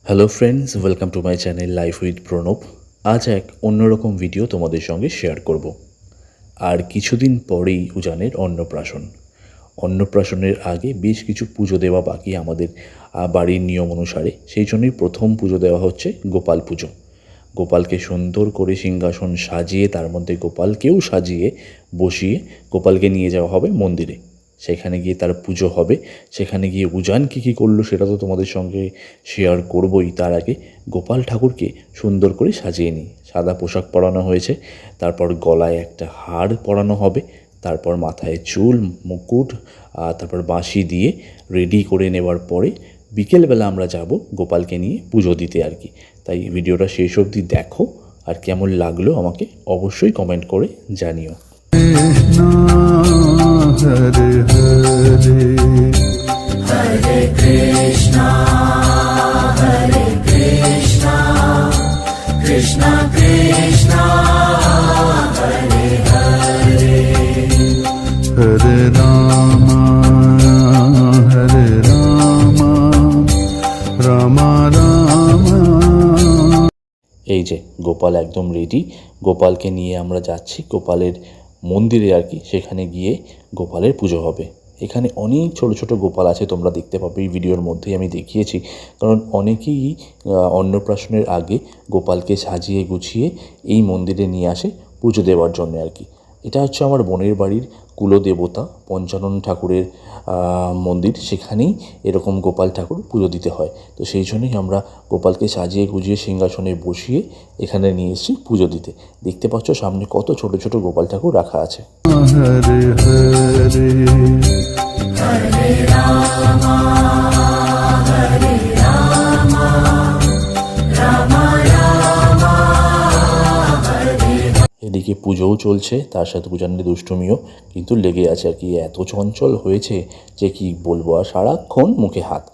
Hello friends, welcome to my channel life with Pranab. আজ এক অন্যরকম ভিডিও তোমাদের সঙ্গে শেয়ার করব। আর কিছুদিন পরেই উজানের অন্নপ্রাশন। অন্নপ্রাশনের আগে বেশ কিছু পুজো দেওয়া বাকি আমাদের বাড়ির নিয়ম অনুসারে। সেই জন্যই প্রথম পুজো দেওয়া হচ্ছে গোপাল পুজো। গোপালকে সুন্দর করে সিংহাসন সাজিয়ে তার মধ্যে গোপালকেও সাজিয়ে বসিয়ে গোপালকে নিয়ে যাওয়া হবে মন্দিরে। সেখানে গিয়ে তার পুজো হবে। সেখানে গিয়ে উজান কী করলো সেটা তো তোমাদের সঙ্গে শেয়ার করবই। তার আগে গোপাল ঠাকুরকে সুন্দর করে সাজিয়ে নিই। সাদা পোশাক পরানো হয়েছে, তারপর গলায় একটা হার পরানো হবে, তারপর মাথায় চুল, মুকুট, তারপর বাঁশি দিয়ে রেডি করে নেওয়ার পরে বিকেলবেলা আমরা যাব গোপালকে নিয়ে পুজো দিতে আর কি। তাই ভিডিওটা শেষ অবধি দেখো, আর কেমন লাগলো আমাকে অবশ্যই কমেন্ট করে জানিও। হরে হরে হরে কৃষ্ণ হরে কৃষ্ণ কৃষ্ণ কৃষ্ণ হরে হরে হরে রাম হরে রাম রাম রাম। এই যে গোপাল একদম রেডি। গোপালকে নিয়ে আমরা যাচ্ছি গোপালের মন্দিরে আর কি। সেখানে গিয়ে গোপালের পুজো হবে। এখানে অনেক ছোট ছোট গোপাল আছে, তোমরা দেখতে পাবে এই ভিডিওর মধ্যেই আমি দেখিয়েছি। কারণ অনেকেই অন্নপ্রাশনের আগে গোপালকে সাজিয়ে গুছিয়ে এই মন্দিরে নিয়ে আসে পুজো দেওয়ার জন্য আর কি। এটা হচ্ছে আমার বোনের বাড়ির কুলদেবতা পঞ্চানন ঠাকুরের মন্দির। সেখানেই এরকম গোপাল ঠাকুর পুজো দিতে হয়। তো সেই জন্যই আমরা গোপালকে সাজিয়ে গুজিয়ে সিংহাসনে বসিয়ে এখানে নিয়ে এসেছি পুজো দিতে। দেখতে পাচ্ছ সামনে কত ছোট ছোট গোপাল ঠাকুর রাখা আছে। হরে হরে হরে রাম হরে রাম রাম রাম হরে। এদিকে পুজোও চলছে, তার সাথে উজানের দুষ্টুমিও কিন্তু লেগে আছে আর কি। এত চঞ্চল হয়েছে যে কি বলবো, আর সারাক্ষণ মুখে হাত।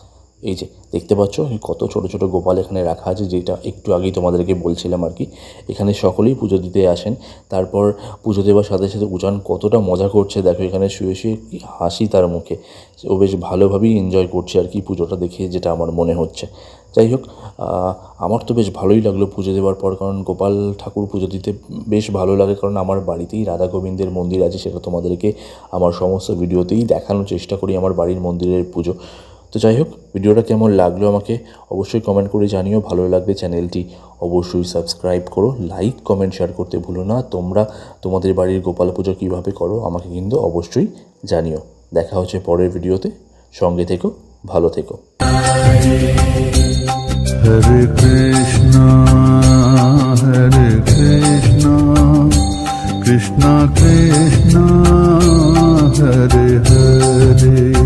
এই যে দেখতে পাচ্ছ কত ছোট ছোট গোপাল এখানে রাখা আছে, যেটা একটু আগেই তোমাদেরকে বলছিলাম আর কি। এখানে সকলেই পুজো দিতে আসেন। তারপর পুজো দেওয়ার সাথে সাথে উজান কতটা মজা করছে দেখো, এখানে শুয়ে শুয়ে কি হাসি তার মুখে। ও বেশ ভালোভাবেই এনজয় করছে আর কি পুজোটা দেখে, যেটা আমার মনে হচ্ছে। যাই হোক, আমার তো বেশ ভালোই লাগলো পুজো দেওয়ার পর। কারণ গোপাল ঠাকুর পুজো দিতে বেশ ভালো লাগে, কারণ আমার বাড়িতেই রাধা গোবিন্দের মন্দির আছে। সেটা তোমাদেরকে আমার সমস্ত ভিডিওতেই দেখানোর চেষ্টা করি, আমার বাড়ির মন্দিরের পুজো। তো যাই হোক, ভিডিওটা কেমন লাগলো আমাকে অবশ্যই কমেন্ট করে জানিও। ভালো লাগলে চ্যানেলটি অবশ্যই সাবস্ক্রাইব করো, লাইক কমেন্ট শেয়ার করতে ভুলো না। তোমরা তোমাদের বাড়ির গোপাল পুজো কীভাবে করো আমাকে কিন্তু অবশ্যই জানিও। দেখা হচ্ছে পরের ভিডিওতে, সঙ্গে থেকো, ভালো থেকো। হরে কৃষ্ণ হরে কৃষ্ণ কৃষ্ণ কৃষ্ণ হরে হরে।